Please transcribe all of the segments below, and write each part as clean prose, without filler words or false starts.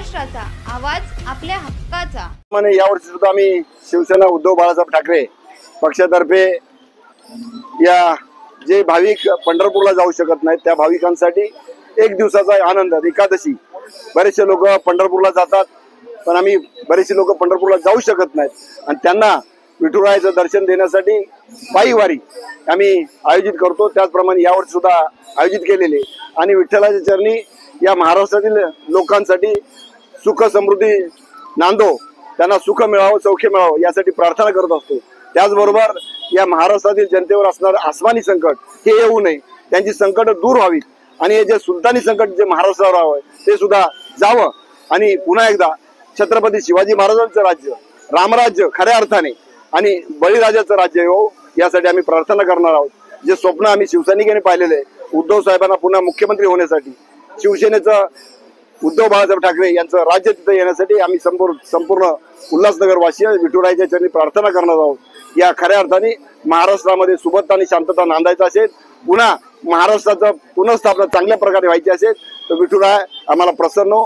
महाराष्ट्राचा आवाज आपल्या हक्काचा। यावर्षी सुद्धा आम्ही शिवसेना उद्धव बाळासाहेब ठाकरे पक्षातर्फे या जे भाविक पंढरपूरला जाऊ शकत नाहीत त्या भाविकांसाठी एक दिवसाचा आनंद एकादशी। बरेचसे लोक पंढरपूरला जातात पण आम्ही बरेचसे लोक पंढरपूरला जाऊ शकत नाहीत आणि त्यांना विठुरायाचं दर्शन देण्यासाठी पायी वारी आम्ही आयोजित करतो। त्याचप्रमाणे यावर्षी सुद्धा आयोजित केलेले आणि विठ्ठलाच्या चरणी या महाराष्ट्रातील लोकांसाठी सुख समृद्धी नांदो, त्यांना सुख मिळावं सौख्य मिळावं यासाठी प्रार्थना करत असतो। त्याचबरोबर या महाराष्ट्रातील जनतेवर असणारं आसमानी संकट हे येऊ नये, त्यांची संकट दूर व्हावीत आणि हे जे सुलतानी संकट जे महाराष्ट्रावर आहे ते सुद्धा जावं आणि पुन्हा एकदा छत्रपती शिवाजी महाराजांचं राज्य, रामराज्य खऱ्या अर्थाने आणि बळीराजाचं राज्य हो यासाठी आम्ही प्रार्थना करणार आहोत। जे स्वप्न आम्ही शिवसैनिकांनी पाहिलेले आहे उद्धव साहेबांना पुन्हा मुख्यमंत्री होण्यासाठी, शिवसेनेचं उद्धव बाळासाहेब ठाकरे यांचं राज्य तिथे येण्यासाठी आम्ही संपूर्ण उल्हासनगर वासी विठुरायाच्या चरणी प्रार्थना करणार आहोत। या खऱ्या अर्थाने महाराष्ट्रामध्ये सुबत्ता आणि शांतता नांदायचं असेल, पुन्हा महाराष्ट्राचं पुनर्स्थापना चांगल्या प्रकारे व्हायची असेल तर विठुराय आम्हाला प्रसन्न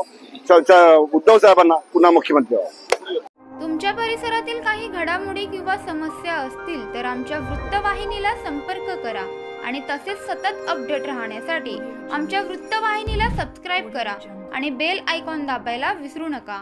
उद्धव साहेबांना पुन्हा मुख्यमंत्री व्हावं। तुमच्या परिसरातील काही घडामोडी किंवा समस्या असतील तर आमच्या वृत्तवाहिनीला संपर्क करा आणि तसेच सतत अपडेट राहण्यासाठी आमच्या वृत्तवाहिनीला सबस्क्राईब करा आणि बेल आयकॉन दाबायला विसरू नका।